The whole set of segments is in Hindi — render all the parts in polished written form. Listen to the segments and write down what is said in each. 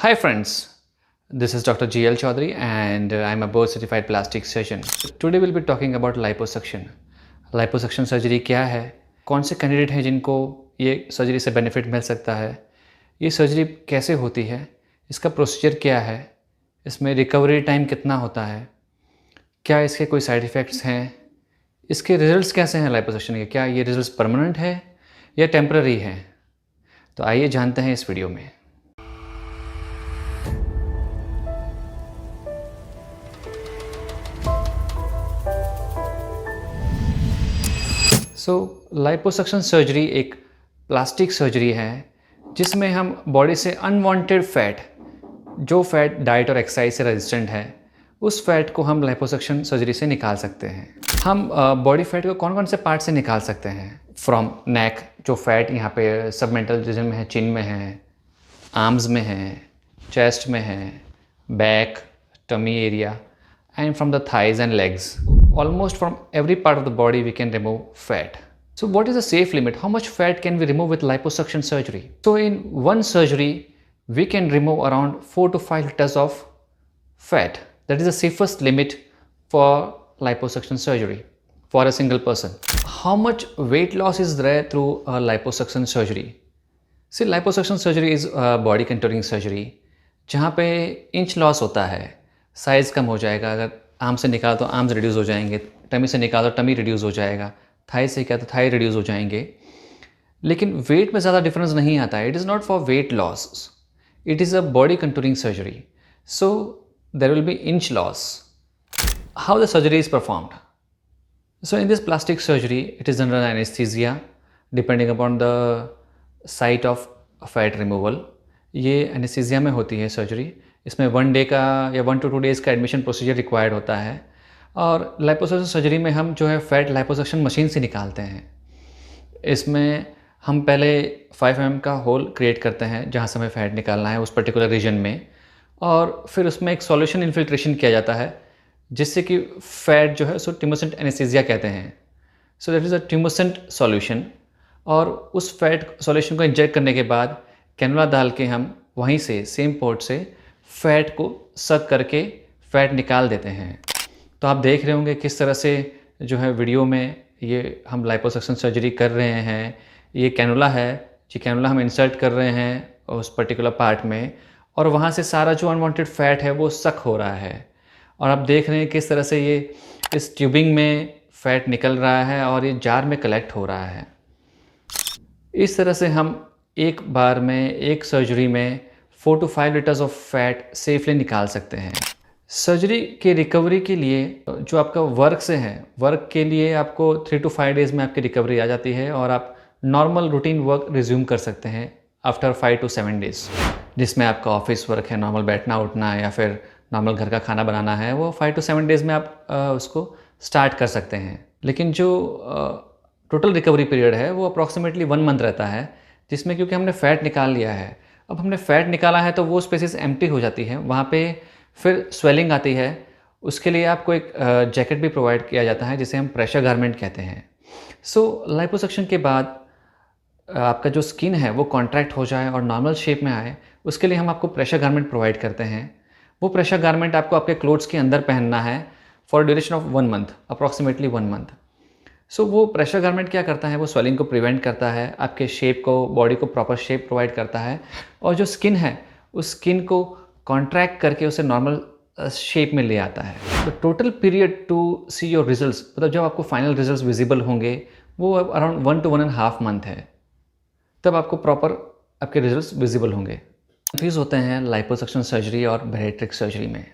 Hi friends, this is Dr. GL Chaudhary and I'm a board certified plastic surgeon. Today we'll be talking about liposuction. Liposuction surgery क्या है, कौन से कैंडिडेट हैं जिनको ये सर्जरी से बेनिफिट मिल सकता है, ये सर्जरी कैसे होती है, इसका प्रोसीजर क्या है, इसमें रिकवरी टाइम कितना होता है, क्या इसके कोई साइड इफ़ेक्ट्स हैं, इसके रिजल्ट्स कैसे हैं लाइपोसक्शन के, क्या ये रिजल्ट्स परमानेंट है या टेम्पररी हैं। तो आइए जानते हैं इस वीडियो में। लाइपोसक्शन सर्जरी एक प्लास्टिक सर्जरी है जिसमें हम बॉडी से अनवांटेड फैट, जो फैट डाइट और एक्सरसाइज से रेजिस्टेंट है, उस फैट को हम लाइपोसक्शन सर्जरी से निकाल सकते हैं। हम बॉडी फैट को कौन कौन से पार्ट से निकाल सकते हैं? फ्रॉम नेक, जो फैट यहाँ पे सबमेंटल रीजन में है, चिन में है, आर्म्स में है, चेस्ट में है, back, tummy area, and from the thighs and legs. Almost from every part of the body we can remove fat. So what is the safe limit? How much fat can we remove with liposuction surgery? So in one surgery we can remove around 4 to 5 liters of fat. That is the safest limit for liposuction surgery for a single person. How much weight loss is there through a liposuction surgery? See, liposuction surgery is a body contouring surgery जहाँ पे इंच लॉस होता है, साइज़ कम हो जाएगा। अगर आर्म से निकालो तो आर्म्स रिड्यूस हो जाएंगे, टमी से निकालो तो टमी रिड्यूस हो जाएगा, थाई से किया तो थाई रिड्यूस हो जाएंगे। लेकिन वेट में ज़्यादा डिफरेंस नहीं आता है। It is not for weight loss, it is a body contouring surgery, so there will be inch loss. How the surgery is performed? So in this plastic surgery it is under anaesthesia depending upon the site of fat removal. ये एनेस्थीसिया में होती है सर्जरी। इसमें 1 डे का या 1 to 2 डेज़ का एडमिशन प्रोसीजर रिक्वायर्ड होता है। और लाइपोसक्शन सर्जरी में हम जो है फैट लाइपोसक्शन मशीन से निकालते हैं। इसमें हम पहले 5 mm का होल क्रिएट करते हैं जहाँ से हमें फ़ैट निकालना है उस पर्टिकुलर रीजन में, और फिर उसमें एक सॉल्यूशन इन्फिल्ट्रेशन किया जाता है जिससे कि फ़ैट जो है उसको ट्यूमसेंट एनेस्थीसिया कहते हैं। So that is a tumescent solution. और उस फैट सॉल्यूशन को इंजेक्ट करने के बाद कैनुला डाल के हम वहीं से सेम पोर्ट से फ़ैट को सक करके फ़ैट निकाल देते हैं। तो आप देख रहे होंगे किस तरह से जो है वीडियो में ये हम लाइपोसक्शन सर्जरी कर रहे हैं। ये कैनुला है, ये कैनुला हम इंसर्ट कर रहे हैं उस पर्टिकुलर पार्ट में, और वहाँ से सारा जो अनवांटेड फ़ैट है वो सक हो रहा है। और आप देख रहे हैं किस तरह से ये इस ट्यूबिंग में फ़ैट निकल रहा है और ये जार में कलेक्ट हो रहा है। इस तरह से हम एक बार में, एक सर्जरी में 4 to 5 litres of fat safely निकाल सकते हैं। सर्जरी के रिकवरी के लिए जो आपका वर्क से है, वर्क के लिए आपको 3 to 5 डेज़ में आपकी रिकवरी आ जाती है और आप नॉर्मल रूटीन वर्क रिज्यूम कर सकते हैं आफ्टर 5 to 7 डेज़। जिसमें आपका ऑफिस वर्क है, नॉर्मल बैठना उठना या फिर नॉर्मल घर का खाना बनाना है, वो 5 to 7 डेज़ में आप उसको स्टार्ट कर सकते हैं। लेकिन जो टोटल रिकवरी पीरियड है वो अप्रॉक्सीमेटली 1 मंथ रहता है, जिसमें क्योंकि हमने फ़ैट निकाल लिया है, अब हमने फ़ैट निकाला है तो वो स्पेसेस एम्प्टी हो जाती है, वहाँ पे फिर स्वेलिंग आती है। उसके लिए आपको एक जैकेट भी प्रोवाइड किया जाता है जिसे हम प्रेशर गारमेंट कहते हैं। सो लाइपोसक्शन के बाद आपका जो स्किन है वो कॉन्ट्रैक्ट हो जाए और नॉर्मल शेप में आए, उसके लिए हम आपको प्रेशर गारमेंट प्रोवाइड करते हैं। वो प्रेशर गारमेंट आपको आपके क्लोथ्स के अंदर पहनना है for duration of 1 month, approximately 1 month. So वो प्रेशर गारमेंट क्या करता है, वो स्वेलिंग को प्रिवेंट करता है, आपके शेप को, बॉडी को प्रॉपर शेप प्रोवाइड करता है, और जो स्किन है उस स्किन को कॉन्ट्रैक्ट करके उसे नॉर्मल शेप में ले आता है। तो total period to see your results, मतलब जब आपको फाइनल रिजल्ट्स विजिबल होंगे वो अराउंड 1 to 1.5 मंथ है, तब आपको प्रॉपर आपके रिजल्ट्स विजिबल होंगे। कंफ्यूज होते हैं लाइपोसक्शन सर्जरी और बैरिएट्रिक सर्जरी में।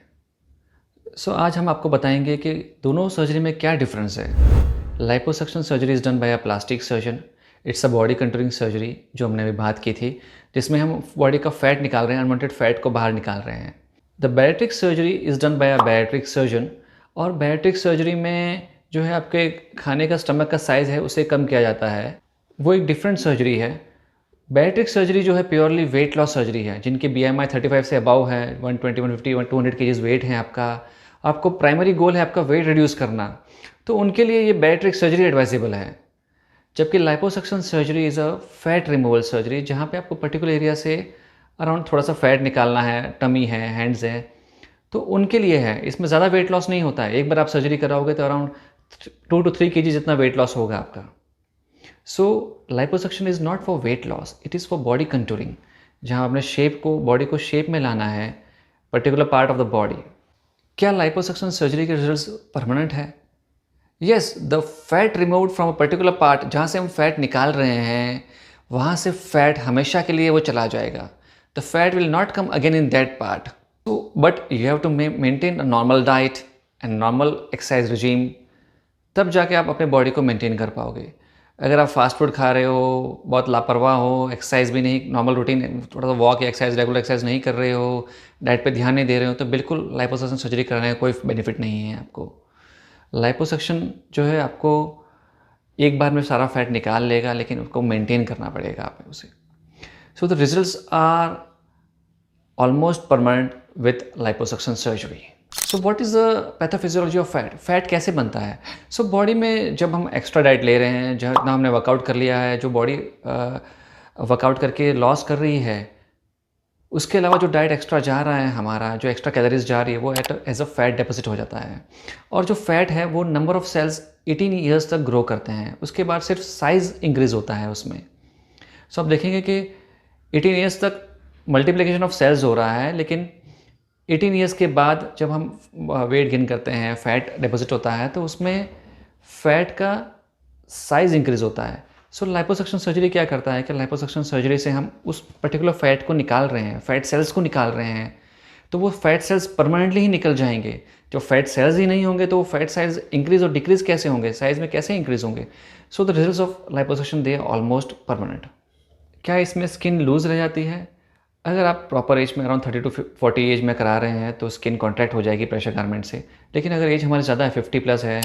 सो आज हम आपको बताएंगे कि दोनों सर्जरी में क्या डिफरेंस है। Liposuction surgery is done by a plastic surgeon. It's a body contouring surgery जो हमने अभी बात की थी, जिसमें हम बॉडी का फैट निकाल रहे हैं, अनवांटेड फैट को बाहर निकाल रहे हैं। The bariatric surgery is done by a bariatric surgeon. और बैरिएट्रिक सर्जरी में जो है आपके खाने का स्टमक का साइज़ है उसे कम किया जाता है, वो एक डिफरेंट सर्जरी है। बैरिएट्रिक सर्जरी जो है प्योरली वेट लॉस सर्जरी है। जिनकी BMI 35 से अबव है, 120, 150, 200 kg वेट है आपका, आपको प्राइमरी गोल है आपका वेट रिड्यूस करना, तो उनके लिए ये बैरिएट्रिक सर्जरी एडवाइजेबल है। जबकि liposuction surgery is a fat removal surgery, जहाँ पे आपको पर्टिकुलर एरिया से अराउंड थोड़ा सा फैट निकालना है, टमी है, हैंड्स है, तो उनके लिए है। इसमें ज़्यादा वेट लॉस नहीं होता है। एक बार आप सर्जरी कराओगे तो अराउंड 2 to 3 kg जितना वेट लॉस होगा आपका। So liposuction is not for weight loss, it is for body contouring, जहाँ अपने शेप को, बॉडी को शेप में लाना है, particular part of the body. क्या लाइपोसक्शन सर्जरी के रिजल्ट्स परमानेंट है? Yes, the fat removed from a particular part, जहाँ से हम फैट निकाल रहे हैं वहाँ से फैट हमेशा के लिए वो चला जाएगा। The fat will not come again in that part. But you have to maintain a normal diet and normal exercise regime, तब जाके आप अपने बॉडी को मेंटेन कर पाओगे। अगर आप फास्ट फूड खा रहे हो, बहुत लापरवाह हो, एक्सरसाइज भी नहीं, नॉर्मल रूटीन थोड़ा सा वॉक या एक्सरसाइज, रेगुलर एक्सरसाइज नहीं कर रहे हो, डाइट पे ध्यान नहीं दे रहे हो, तो बिल्कुल लाइपोसक्शन सर्जरी कराने का कोई बेनिफिट नहीं है आपको। लाइपोसक्शन जो है आपको एक बार में सारा फैट निकाल लेगा, लेकिन उसको मेंटेन करना पड़ेगा आप उसे। So the results are almost permanent with liposuction surgery. So what is the pathophysiology of fat? Fat कैसे बनता है? सो बॉडी में जब हम एक्स्ट्रा डाइट ले रहे हैं, जहाँ इतना हमने वर्कआउट कर लिया है, जो बॉडी वर्कआउट करके लॉस कर रही है, उसके अलावा जो डाइट एक्स्ट्रा जा रहा है हमारा, जो एक्स्ट्रा कैलोरीज जा रही है, वो एज अ फैट डिपॉजिट हो जाता है। और जो फैट है वो नंबर ऑफ सेल्स 18 ईयर्स तक ग्रो करते हैं, उसके बाद सिर्फ साइज़ इंक्रीज़ होता है उसमें। सो आप देखेंगे कि 18 ईयर्स तक मल्टीप्लिकेशन ऑफ सेल्स हो रहा है, लेकिन 18 ईयर्स के बाद जब हम वेट गेन करते हैं, फैट डिपॉजिट होता है, तो उसमें फैट का साइज़ इंक्रीज़ होता है। सो लाइपोसक्शन सर्जरी क्या करता है कि लाइपोसक्शन सर्जरी से हम उस पर्टिकुलर फैट को निकाल रहे हैं, फैट सेल्स को निकाल रहे हैं, तो वो फैट सेल्स परमानेंटली ही निकल जाएंगे। जो फैट सेल्स ही नहीं होंगे तो वो फैट साइज इंक्रीज़ और डिक्रीज़ कैसे होंगे, साइज़ में कैसे इंक्रीज़ होंगे? So the results of liposuction they are almost permanent. क्या इसमें स्किन लूज़ रह जाती है? अगर आप प्रॉपर एज में अराउंड 30 to 40 एज में करा रहे हैं तो स्किन कॉन्ट्रैक्ट हो जाएगी प्रेशर गारमेंट से। लेकिन अगर एज हमारी ज़्यादा है, 50+ है,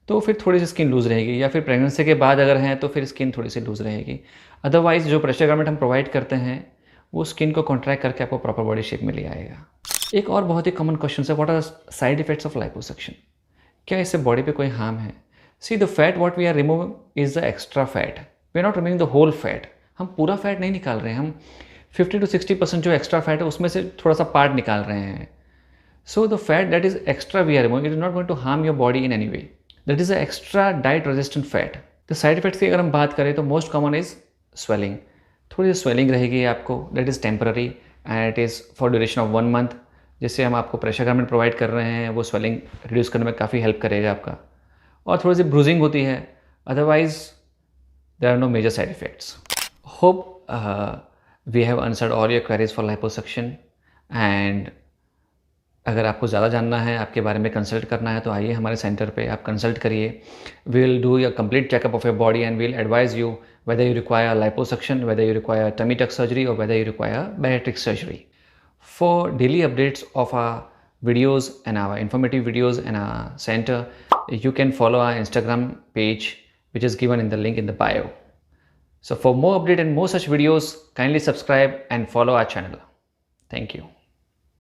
तो फिर थोड़ी सी स्किन लूज़ रहेगी, या फिर प्रेगनेंसी के बाद अगर हैं तो फिर स्किन थोड़ी सी लूज़ रहेगी। अदरवाइज़ जो प्रेशर गारमेंट हम प्रोवाइड करते हैं वो स्किन को कॉन्ट्रैक्ट करके आपको प्रॉपर बॉडी शेप में ले आएगा। एक और बहुत ही कॉमन क्वेश्चन है, what are side effects of liposuction? क्या इससे बॉडी पे कोई हार्म है? See the fat what we are removing is the extra fat, we are not removing the whole fat. हम पूरा फैट नहीं निकाल रहे हैं, हम 50 to 60% जो एक्स्ट्रा फैट है उसमें से थोड़ा सा पार्ट निकाल रहे हैं। So the fat that is extra we are removing, it is not going to harm your body in any way, that is a extra diet resistant fat. The side effects की अगर हम बात करें तो मोस्ट कॉमन इज स्वेलिंग। थोड़ी सी स्वेलिंग रहेगी आपको, that is temporary and it is for duration of 1 month। जिससे हम आपको प्रेशर गारमेंट प्रोवाइड कर रहे हैं, वो स्वेलिंग रिड्यूस करने में काफ़ी हेल्प करेगा आपका। और थोड़ी सी ब्रूजिंग होती है, otherwise there are no major side effects. Hope we have answered all your queries for liposuction. And अगर आपको ज़्यादा जानना है, आपके बारे में कंसल्ट करना है, तो आइए हमारे सेंटर पे आप कंसल्ट करिए। We will do a complete checkup of your body and we will advise you whether you require liposuction, whether you require tummy tuck surgery, or whether you require bariatric surgery. For daily updates of our videos and our informative videos and our center, you can follow our Instagram page, which is given in the link in the bio. So for more update and more such videos, kindly subscribe and follow our channel. Thank you.